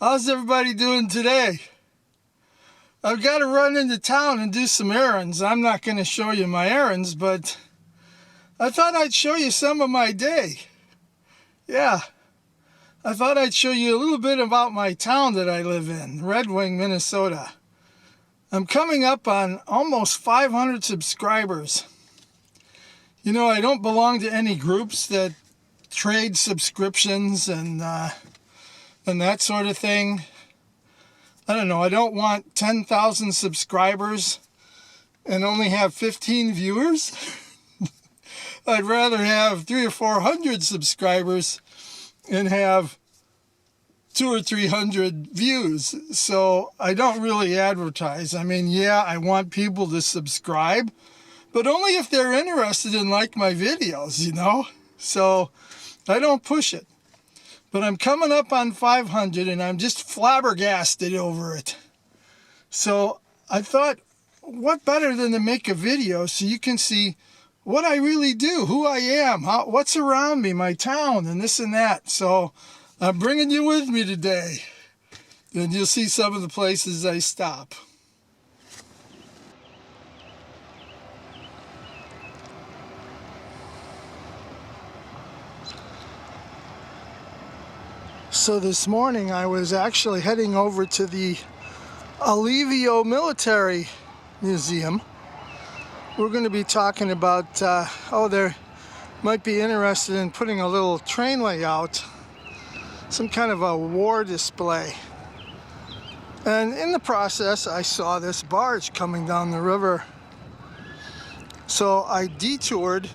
How's everybody doing today? I've got to run into town and do some errands. I'm not going to show you my errands, but I thought I'd show you some of my day. Yeah, I thought I'd show you a little bit about my town that I live in, Red Wing, Minnesota. I'm coming up on almost 500 subscribers. You know, I don't belong to any groups that trade subscriptions and that sort of thing. I don't know, I don't want 10,000 subscribers and only have 15 viewers. I'd rather have 300 or 400 subscribers and have 200 or 300 views. So I don't really advertise. I mean, yeah, I want people to subscribe, but only if they're interested in like my videos, you know? So I don't push it. But I'm coming up on 500 and I'm just flabbergasted over it. So I thought, what better than to make a video so you can see what I really do, who I am, what's around me, my town, and this and that. So I'm bringing you with me today. And you'll see some of the places I stop. So this morning I was actually heading over to the Aliveo Military Museum. We're going to be talking about, they might be interested in putting a little train layout, some kind of a war display. And in the process I saw this barge coming down the river. So I detoured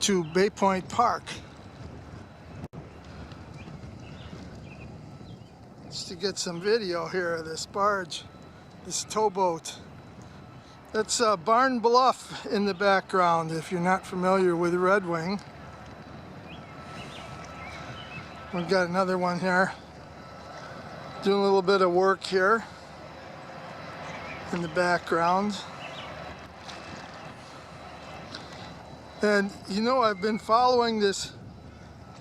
to Bay Point Park to get some video here of this barge, this towboat. That's Barn Bluff in the background if you're not familiar with Red Wing. We've got another one here doing a little bit of work here in the background. And you know, I've been following this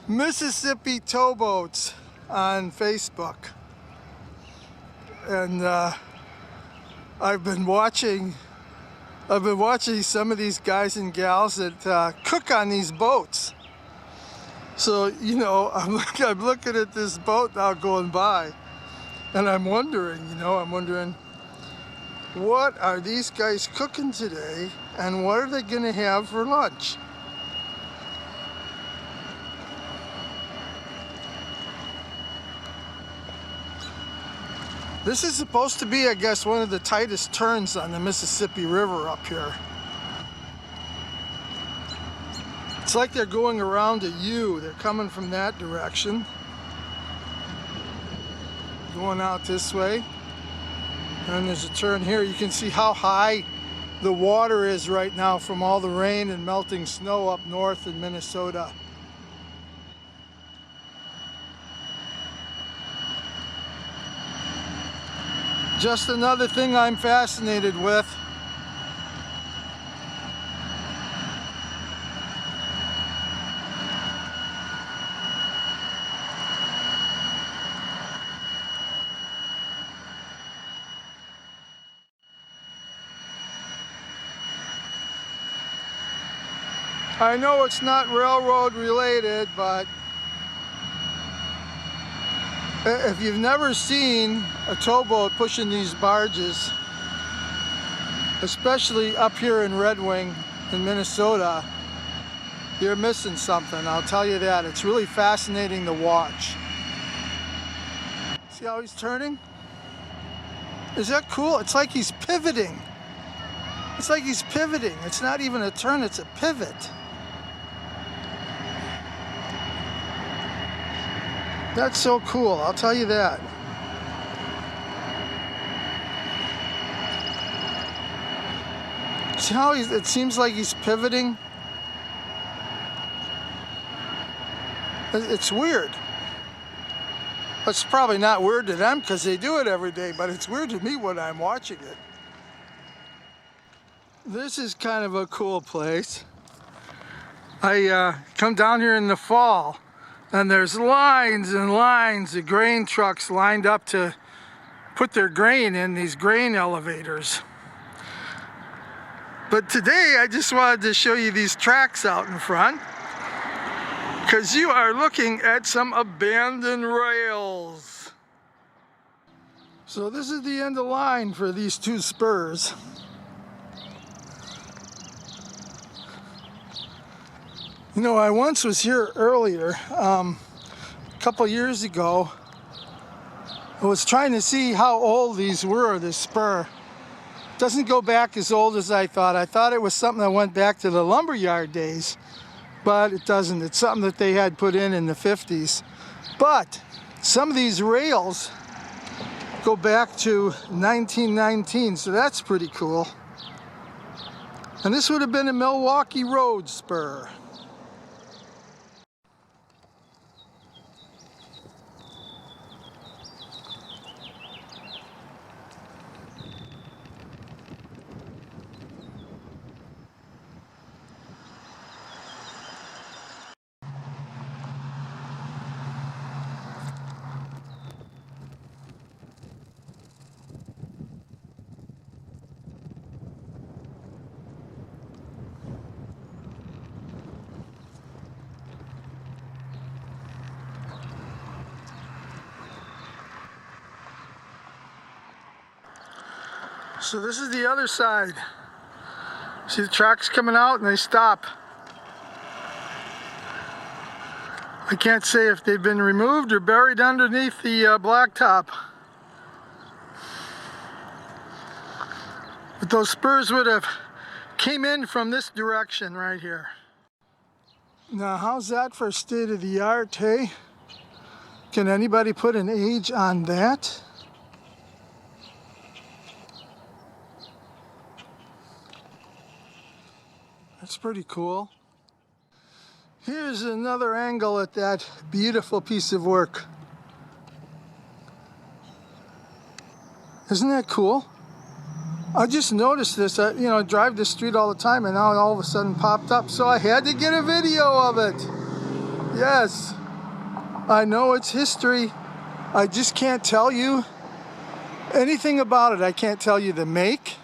Mississippi towboats on Facebook. And I've been watching some of these guys and gals that cook on these boats. So, you know, I'm looking at this boat now going by, and I'm wondering, what are these guys cooking today, and what are they going to have for lunch? This is supposed to be, I guess, one of the tightest turns on the Mississippi River up here. It's like they're going around a U. They're coming from that direction, going out this way. And there's a turn here. You can see how high the water is right now from all the rain and melting snow up north in Minnesota. Just another thing I'm fascinated with. I know it's not railroad related, but if you've never seen a towboat pushing these barges, especially up here in Red Wing in Minnesota, you're missing something, I'll tell you that. It's really fascinating to watch. See how he's turning? Is that cool? It's like he's pivoting. It's like he's pivoting. It's not even a turn, it's a pivot. That's so cool, I'll tell you that. See how it seems like he's pivoting? It's weird. It's probably not weird to them because they do it every day, but it's weird to me when I'm watching it. This is kind of a cool place. I come down here in the fall And there's lines and lines of grain trucks lined up to put their grain in these grain elevators. But today I just wanted to show you these tracks out in front, because you are looking at some abandoned rails. So this is the end of line for these two spurs. You know, I once was here earlier, a couple years ago. I was trying to see how old these were, this spur. Doesn't go back as old as I thought. I thought it was something that went back to the lumberyard days, but it doesn't. It's something that they had put in the 50s. But some of these rails go back to 1919, so that's pretty cool. And this would have been a Milwaukee Road spur. So this is the other side. See the tracks coming out and they stop. I can't say if they've been removed or buried underneath the blacktop. But those spurs would have came in from this direction right here. Now how's that for state of the art, hey? Can anybody put an age on that? That's pretty cool. Here's another angle at that beautiful piece of work. Isn't that cool? I just noticed this. I drive this street all the time, and now it all of a sudden popped up, so I had to get a video of it. Yes, I know it's history. I just can't tell you anything about it. I can't tell you the make.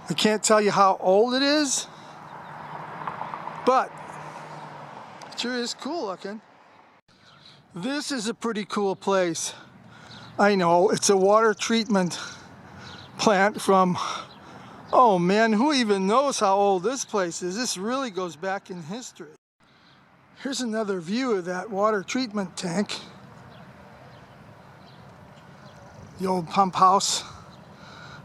I can't tell you how old it is. But it sure is cool looking. This is a pretty cool place. I know, it's a water treatment plant from, oh man, who even knows how old this place is? This really goes back in history. Here's another view of that water treatment tank. The old pump house.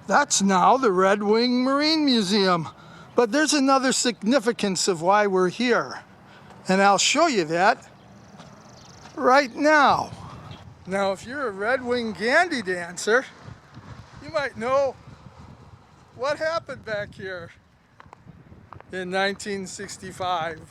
That's now the Red Wing Marine Museum. But there's another significance of why we're here, and I'll show you that right now. Now, if you're a Red Wing Gandy dancer, you might know what happened back here in 1965.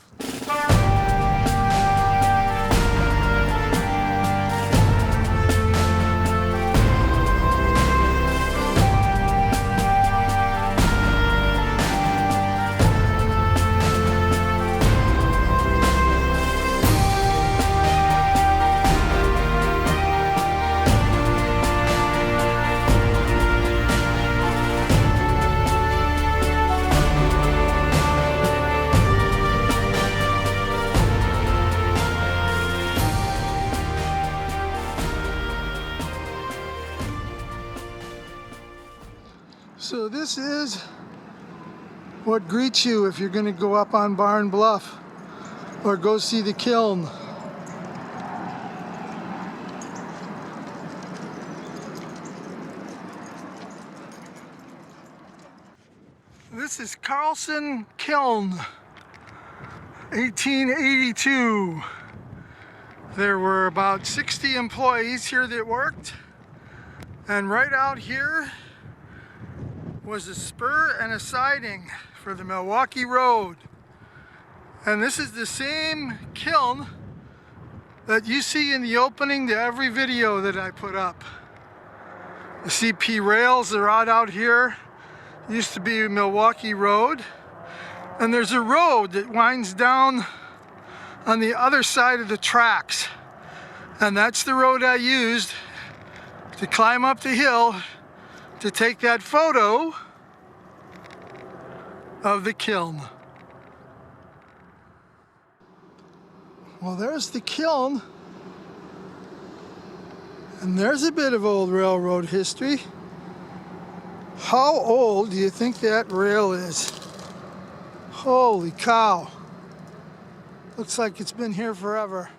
So this is what greets you if you're going to go up on Barn Bluff or go see the kiln. This is Carlson Kiln, 1882. There were about 60 employees here that worked, and right out here was a spur and a siding for the Milwaukee Road. And this is the same kiln that you see in the opening to every video that I put up. The CP rails are out here. It used to be Milwaukee Road. And there's a road that winds down on the other side of the tracks. And that's the road I used to climb up the hill to take that photo of the kiln. Well, there's the kiln. And there's a bit of old railroad history. How old do you think that rail is? Holy cow. Looks like it's been here forever.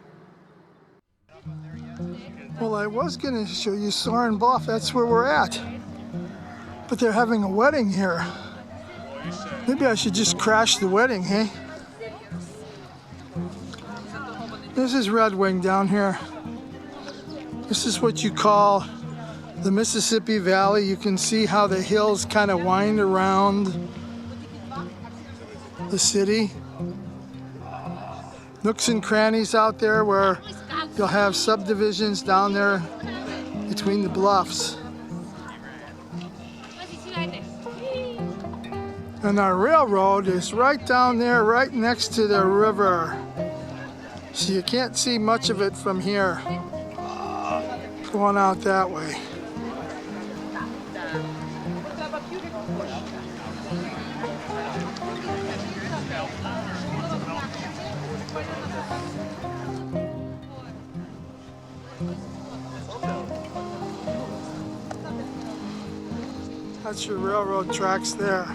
Well, I was going to show you Sorin Bluff. That's where we're at. But they're having a wedding here. Maybe I should just crash the wedding, hey? This is Red Wing down here. This is what you call the Mississippi Valley. You can see how the hills kind of wind around the city. Nooks and crannies out there where you'll have subdivisions down there between the bluffs. And our railroad is right down there, right next to the river. So you can't see much of it from here. Going out that way. That's your railroad tracks there.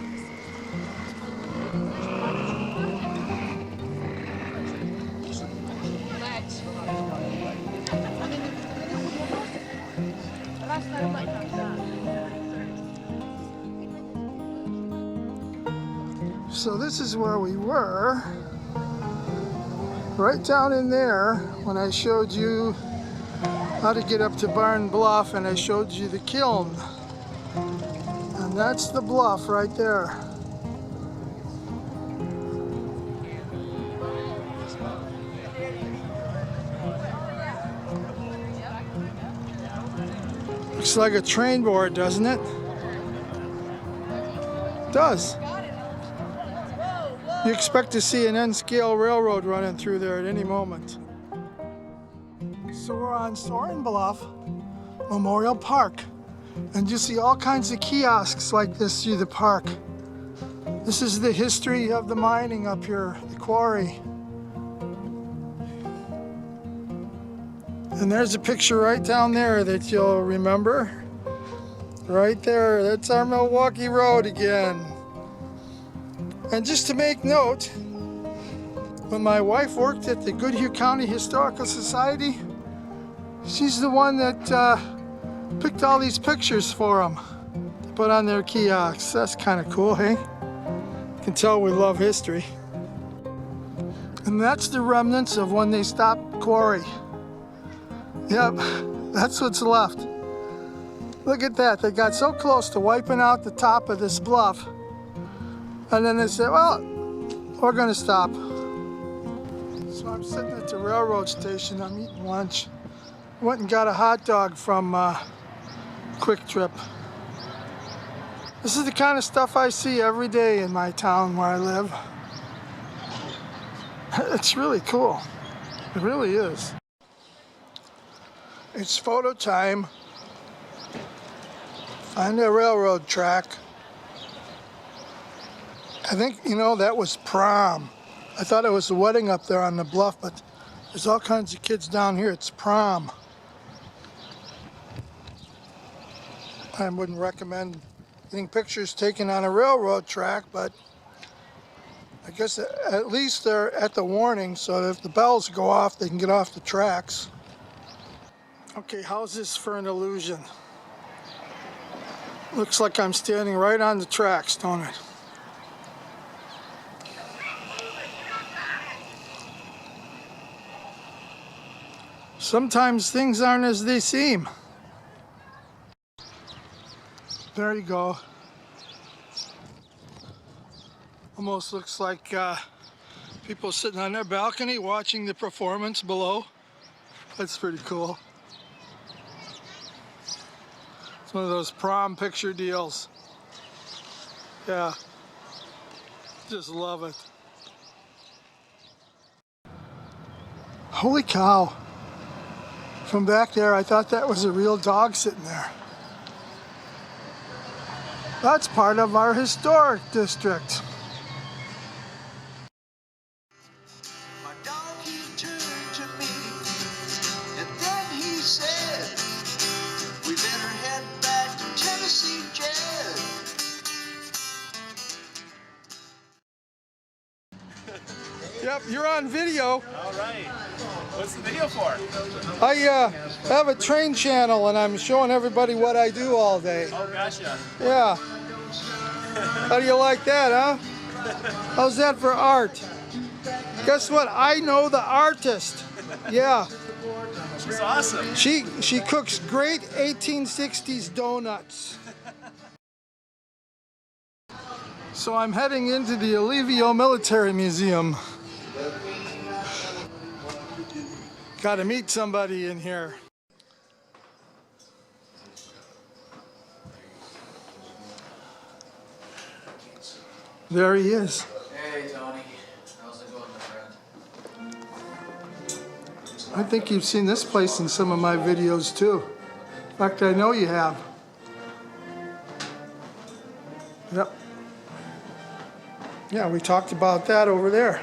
So this is where we were, right down in there when I showed you how to get up to Barn Bluff and I showed you the kiln. And that's the bluff right there. Looks like a train board, doesn't it? It does. You expect to see an N-scale railroad running through there at any moment. So we're on Sorin Bluff Memorial Park, and you see all kinds of kiosks like this through the park. This is the history of the mining up here, the quarry. And there's a picture right down there that you'll remember. Right there, that's our Milwaukee Road again. And just to make note, when my wife worked at the Goodhue County Historical Society, she's the one that picked all these pictures for them to put on their kiosks. That's kind of cool, hey? You can tell we love history. And that's the remnants of when they stopped quarry. Yep, that's what's left. Look at that, they got so close to wiping out the top of this bluff. And then they said, well, we're gonna stop. So I'm sitting at the railroad station, I'm eating lunch. Went and got a hot dog from Quick Trip. This is the kind of stuff I see every day in my town where I live. It's really cool. It really is. It's photo time. Find a railroad track. I think, you know, that was prom. I thought it was a wedding up there on the bluff, but there's all kinds of kids down here. It's prom. I wouldn't recommend getting pictures taken on a railroad track, but I guess at least they're at the warning, so that if the bells go off, they can get off the tracks. Okay, how's this for an illusion? Looks like I'm standing right on the tracks, don't it? Sometimes things aren't as they seem. There you go. Almost looks like people sitting on their balcony watching the performance below. That's pretty cool. It's one of those prom picture deals. Yeah, just love it. Holy cow. From back there, I thought that was a real dog sitting there. That's part of our historic district. My dog, he turned to me, and then he said, we better head back to Tennessee, Jed. Yep, you're on video. All right. What's the video for? I have a train channel and I'm showing everybody what I do all day. Oh, gotcha. Yeah. How do you like that, huh? How's that for art? Guess what? I know the artist. Yeah. She's awesome. She cooks great 1860s donuts. So I'm heading into the Aliveo Military Museum. Got to meet somebody in here. There he is. Hey, Tony. How's it going, my friend? I think you've seen this place in some of my videos too. In fact, I know you have. Yep. Yeah, we talked about that over there.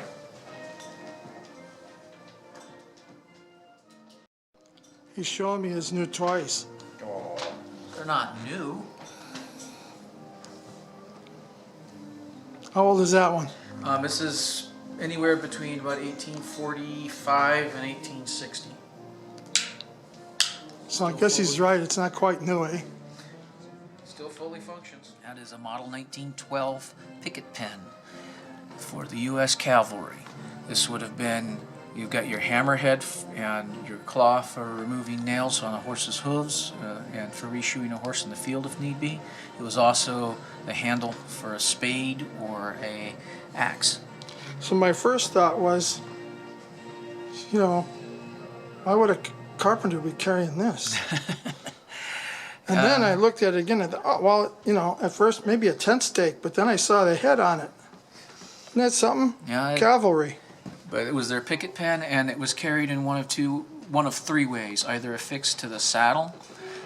He's showing me his new toys. They're not new. How old is that one? This is anywhere between about 1845 and 1860. So I guess he's right, it's not quite new, eh? Still fully functions. That is a model 1912 picket pen for the U.S. Cavalry. This would have been, you've got your hammerhead and your claw for removing nails on a horse's hooves and for reshoeing a horse in the field if need be. It was also the handle for a spade or a axe. So my first thought was, you know, why would a carpenter be carrying this? And then I looked at it again and thought, oh, well, you know, at first maybe a tent stake, but then I saw the head on it. Isn't that something? Yeah. Cavalry. But it was their picket pen, and it was carried in one of three ways: either affixed to the saddle,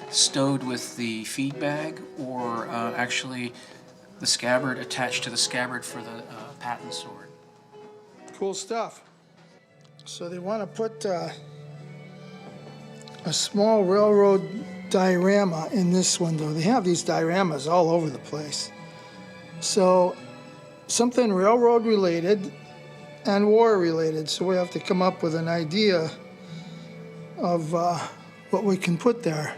stowed with the feed bag, or actually the scabbard attached to the scabbard for the patent sword. Cool stuff. So they want to put a small railroad diorama in this window. They have these dioramas all over the place. So something railroad related and war related. So we have to come up with an idea of what we can put there.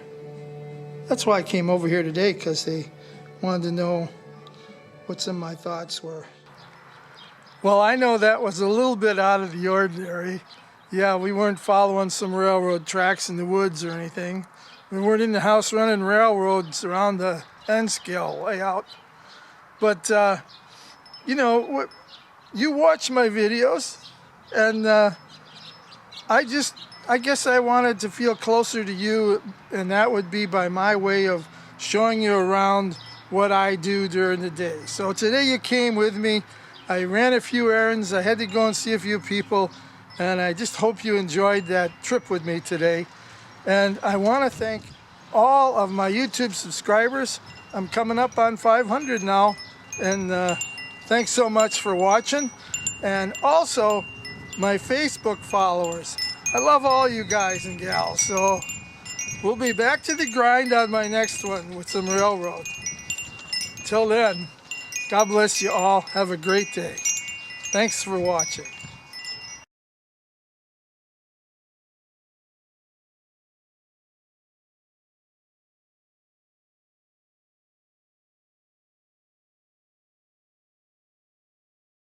That's why I came over here today, because they wanted to know what some of my thoughts were. Well, I know that was a little bit out of the ordinary. Yeah, we weren't following some railroad tracks in the woods or anything. We weren't in the house running railroads around the end scale way out. But, you know, you watch my videos, and I guess I wanted to feel closer to you, and that would be by my way of showing you around what I do during the day. So today you came with me. I ran a few errands. I had to go and see a few people, and I just hope you enjoyed that trip with me today. And I want to thank all of my YouTube subscribers. I'm coming up on 500 now, and thanks so much for watching. And also my Facebook followers. I love all you guys and gals. So we'll be back to the grind on my next one with some railroad. Till then, God bless you all. Have a great day. Thanks for watching.